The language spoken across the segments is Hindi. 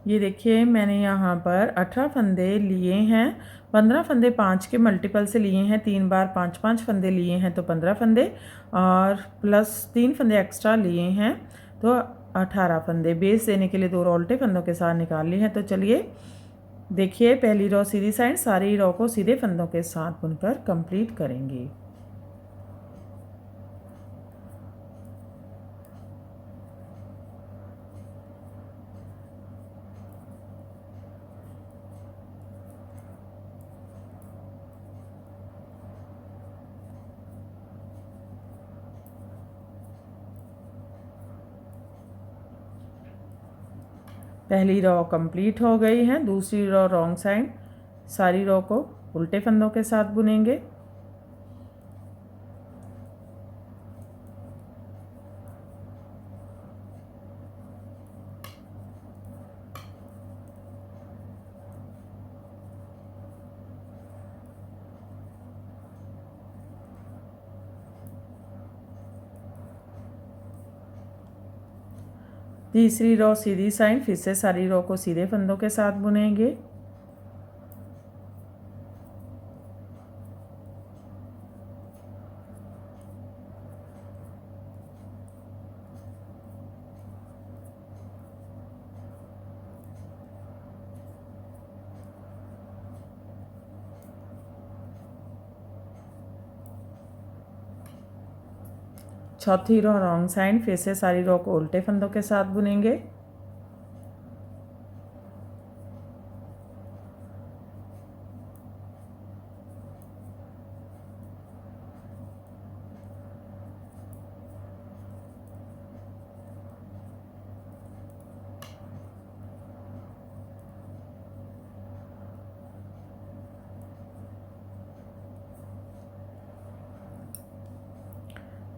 ये देखिए मैंने यहाँ पर 18 फंदे लिए हैं। 15 फंदे 5 के मल्टीपल से लिए हैं, 3 बार 5-5 फंदे लिए हैं तो 15 फंदे, और प्लस 3 फंदे एक्स्ट्रा लिए हैं तो 18 फंदे। बेस देने के लिए 2 रो उल्टे फंदों के साथ निकाल लिए हैं। तो चलिए देखिए, पहली रो सीधी साइड, सारी रो को सीधे फंदों के साथ बुनकर कंप्लीट करेंगे। पहली रो कंप्लीट हो गई है। दूसरी रो रॉन्ग साइड, सारी रो को उल्टे फंदों के साथ बुनेंगे। तीसरी रो सीधी साइड, फिर से सारी रो को सीधे फंदों के साथ बुनेंगे। चौथी रो रॉन्ग साइड, फिर से सारी रो को उल्टे फंदों के साथ बुनेंगे।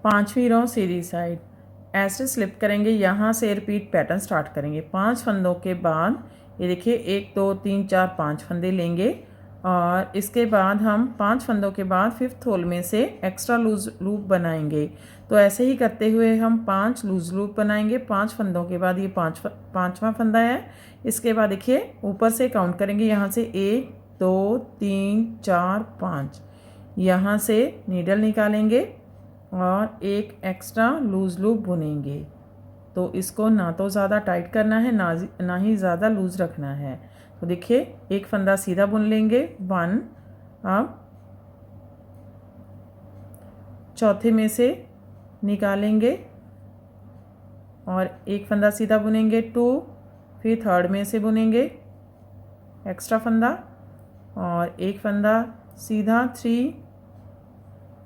पांचवी रो सीधी साइड, ऐसे स्लिप करेंगे, यहाँ से रिपीट पैटर्न स्टार्ट करेंगे। 5 फंदों के बाद ये देखिए 1 2 3 4 5 फंदे लेंगे, और इसके बाद हम 5 फंदों के बाद 5th होल में से एक्स्ट्रा लूज लूप बनाएंगे। तो ऐसे ही करते हुए हम 5 लूज लूप बनाएंगे। 5 फंदों के बाद ये पाँचवा फंदा है। इसके बाद देखिए ऊपर से काउंट करेंगे, यहाँ से 1 2 3 4 5, यहाँ से नीडल निकालेंगे और एक एक्स्ट्रा लूज लूप बुनेंगे। तो इसको ना तो ज़्यादा टाइट करना है, ना ही ज़्यादा लूज़ रखना है। तो देखिए एक फंदा सीधा बुन लेंगे 1, अब चौथे में से निकालेंगे और एक फंदा सीधा बुनेंगे 2, फिर थर्ड में से बुनेंगे एक्स्ट्रा फंदा और एक फंदा सीधा 3,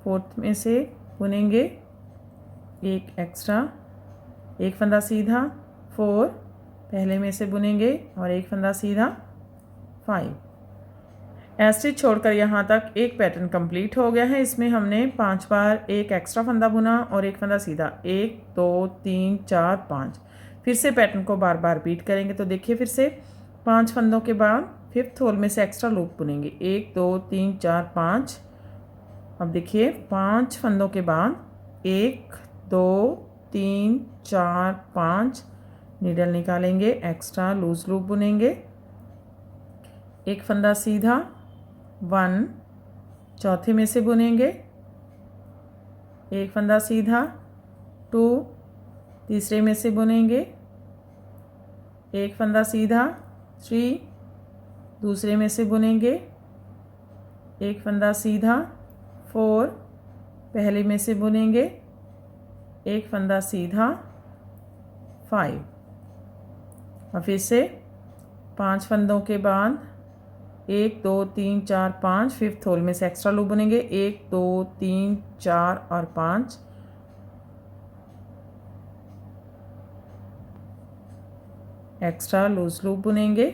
फोर्थ में से बुनेंगे एक एक्स्ट्रा, एक फंदा सीधा 4, पहले में से बुनेंगे और एक फंदा सीधा 5। ऐसे छोड़कर यहाँ तक एक पैटर्न कंप्लीट हो गया है। इसमें हमने 5 बार एक एक्स्ट्रा फंदा बुना और एक फंदा सीधा, 1 2 3 4 5। फिर से पैटर्न को बार बार रिपीट करेंगे। तो देखिए फिर से 5 फंदों के बाद 5th होल में से एक्स्ट्रा लूप बुनेंगे, 1 2 3 4 5। अब देखिए 5 फंदों के बाद 1 2 3 4 5 नीडल निकालेंगे, एक्स्ट्रा लूज लूप बुनेंगे, एक फंदा सीधा 1, चौथे में से बुनेंगे, एक फंदा सीधा 2, तीसरे में से बुनेंगे, एक फंदा सीधा 3, दूसरे में से बुनेंगे, एक फंदा सीधा 4, पहले में से बुनेंगे, एक फंदा सीधा 5। और फिर से 5 फंदों के बाद 1 2 3 4 5, 5th होल में से एक्स्ट्रा लूप बुनेंगे, 1 2 3 4 और 5, एक्स्ट्रा लूज लूप बुनेंगे,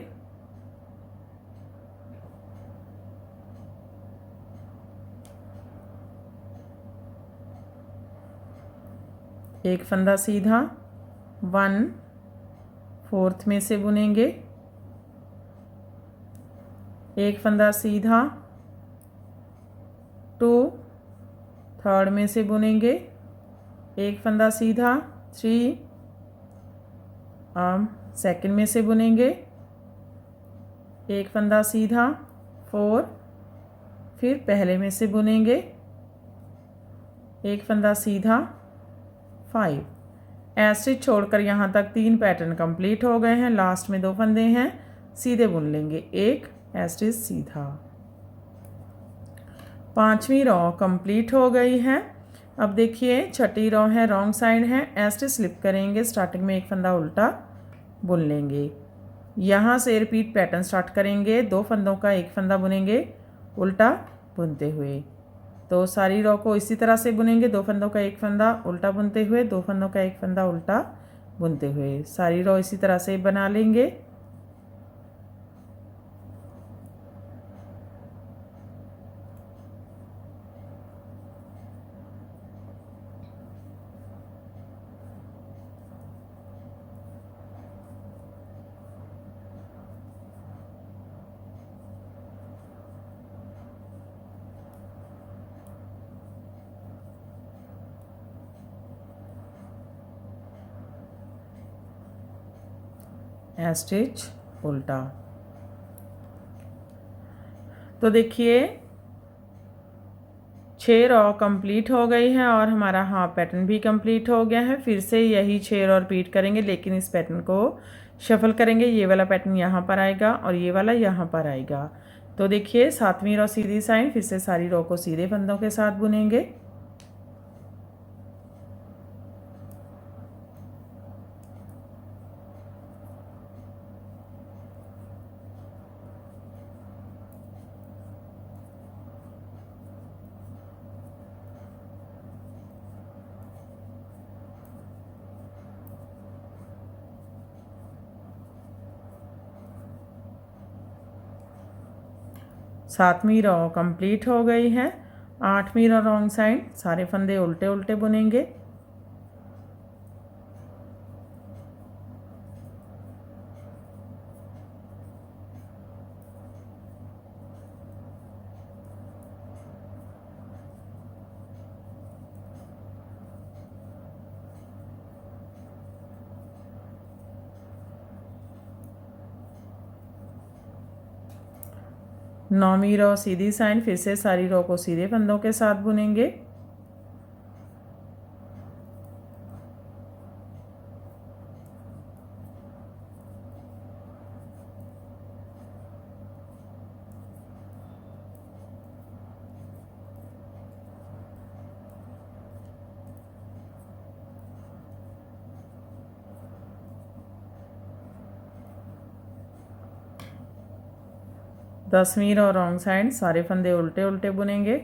एक फंदा सीधा 1, फोर्थ में से बुनेंगे, एक फंदा सीधा 2, थर्ड में से बुनेंगे, एक फंदा सीधा 3, अब सेकंड में से बुनेंगे, एक फंदा सीधा 4, फिर पहले में से बुनेंगे, एक फंदा सीधा 5। स्टिच छोड़कर यहाँ तक 3 पैटर्न कंप्लीट हो गए हैं। लास्ट में 2 फंदे हैं, सीधे बुन लेंगे, एक स्टिच सीधा। 5वीं रॉ कंप्लीट हो गई है। अब देखिए 6ठी रॉ है, रॉन्ग साइड है, स्टिच स्लिप करेंगे, स्टार्टिंग में एक फंदा उल्टा बुन लेंगे। यहाँ से रिपीट पैटर्न स्टार्ट करेंगे, 2 फंदों का एक फंदा बुनेंगे उल्टा बुनते हुए। तो सारी रॉ को इसी तरह से बुनेंगे, 2 फंदों का एक फंदा उल्टा बुनते हुए, 2 फंदों का एक फंदा उल्टा बुनते हुए, सारी रॉ इसी तरह से बना लेंगे। स्टिच उल्टा। तो देखिए 6 रॉ कंप्लीट हो गई है और हमारा हाफ पैटर्न भी कंप्लीट हो गया है। फिर से यही 6 रॉ रिपीट करेंगे, लेकिन इस पैटर्न को शफल करेंगे। ये वाला पैटर्न यहाँ पर आएगा और ये वाला यहाँ पर आएगा। तो देखिए 7वीं रॉ सीधी साइड, फिर से सारी रॉ को सीधे फंदों के साथ बुनेंगे। सातवीं रॉ कंप्लीट हो गई है। 8वीं रॉ रॉन्ग साइड, सारे फंदे उल्टे उल्टे बुनेंगे। नौवीं रॉ सीधी साइड, फिर से सारी रॉ को सीधे फंदों के साथ बुनेंगे। दसवीं रॉ रॉन्ग साइड, सारे फंदे उल्टे उल्टे बुनेंगे।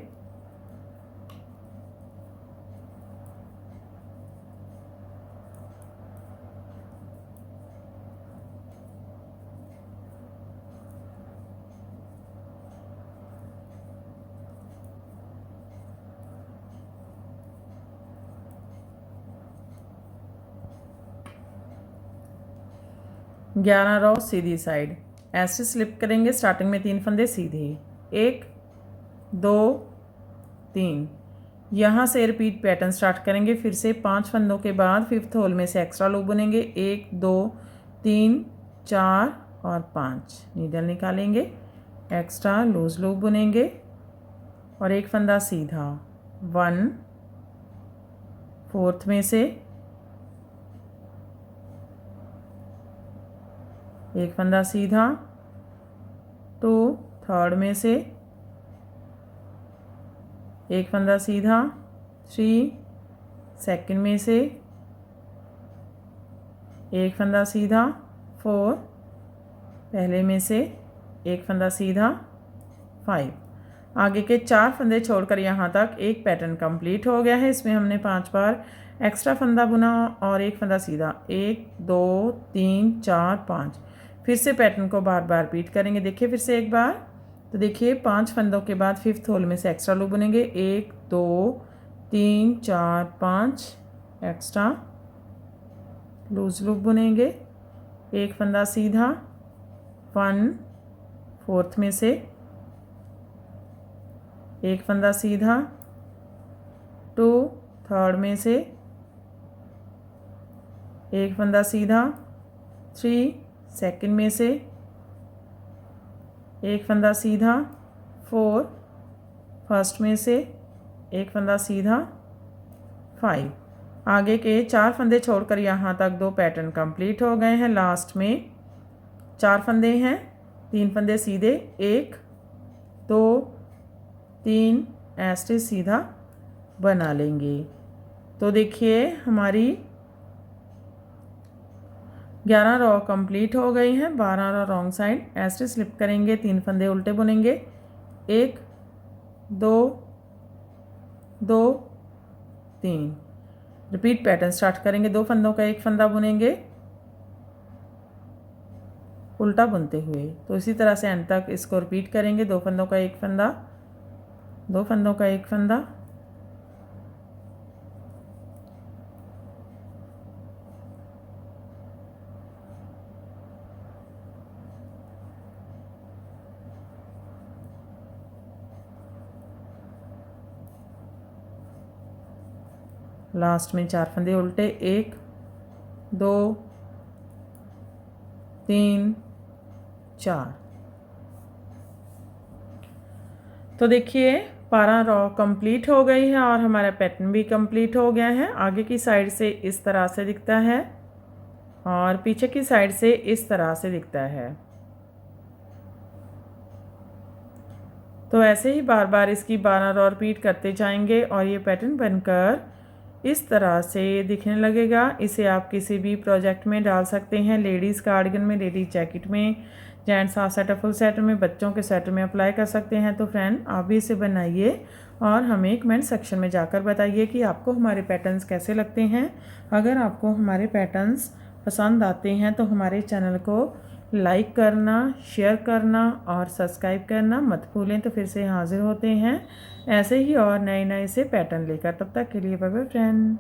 ग्यारह रॉ सीधी साइड, ऐसे स्लिप करेंगे, स्टार्टिंग में 3 फंदे सीधे, 1 2 3। यहाँ से रिपीट पैटर्न स्टार्ट करेंगे। फिर से 5 फंदों के बाद 5th होल में से एक्स्ट्रा लूप बुनेंगे, 1 2 3 4 और 5। नीडल निकालेंगे, एक्स्ट्रा लूज लूप बुनेंगे और एक फंदा सीधा, 1 4th में से एक फंदा सीधा, 2 3rd में से एक फंदा सीधा, 3 2nd में से एक फंदा सीधा, 4 पहले में से एक फंदा सीधा, 5। आगे के 4 फंदे छोड़कर यहाँ तक एक पैटर्न कंप्लीट हो गया है। इसमें हमने 5 बार एक्स्ट्रा फंदा बुना और एक फंदा सीधा, 1 2 3 4 5। फिर से पैटर्न को बार बार रिपीट करेंगे। देखिए फिर से एक बार, तो देखिए 5 फंदों के बाद 5th होल में से एक्स्ट्रा लूप बुनेंगे, 1 2 3 4 5 एक्स्ट्रा लूज लूप बुनेंगे, एक फंदा सीधा, 1 4th में से एक फंदा सीधा, 2 3rd में से एक फंदा सीधा, 3 2nd में से एक फंदा सीधा 4, फर्स्ट में से एक फंदा सीधा 5। आगे के 4 फंदे छोड़कर यहाँ तक 2 पैटर्न कंप्लीट हो गए हैं। लास्ट में 4 फंदे हैं, 3 फंदे सीधे, 1 2 3 ऐसे सीधा बना लेंगे। तो देखिए हमारी 11 रॉ कंप्लीट हो गई हैं। 12 रॉ रॉन्ग साइड ऐसे स्लिप करेंगे, 3 फंदे उल्टे बुनेंगे, 1 2 2 3। रिपीट पैटर्न स्टार्ट करेंगे। 2 फंदों का एक फंदा बुनेंगे उल्टा बुनते हुए। तो इसी तरह से एंड तक इसको रिपीट करेंगे। 2 फंदों का एक फंदा, 2 फंदों का एक फंदा, लास्ट में 4 फंदे उल्टे, 1 2 3 4। तो देखिए 12 रॉ कंप्लीट हो गई है और हमारा पैटर्न भी कंप्लीट हो गया है। आगे की साइड से इस तरह से दिखता है और पीछे की साइड से इस तरह से दिखता है। तो ऐसे ही बार बार इसकी 12 रॉ रिपीट करते जाएंगे और ये पैटर्न बनकर इस तरह से दिखने लगेगा। इसे आप किसी भी प्रोजेक्ट में डाल सकते हैं, लेडीज़ कार्डिगन में, लेडीज़ जैकेट में, gents half set, full set में, बच्चों के सेट में अप्लाई कर सकते हैं। तो फ्रेंड आप भी इसे बनाइए और हमें कमेंट सेक्शन में जाकर बताइए कि आपको हमारे पैटर्न्स कैसे लगते हैं। अगर आपको हमारे पैटर्न्स पसंद आते हैं तो हमारे चैनल को लाइक करना, शेयर करना और सब्सक्राइब करना मत भूलें। तो फिर से हाजिर होते हैं ऐसे ही और नए नए से पैटर्न लेकर। तब तक के लिए बाय बाय फ्रेंड।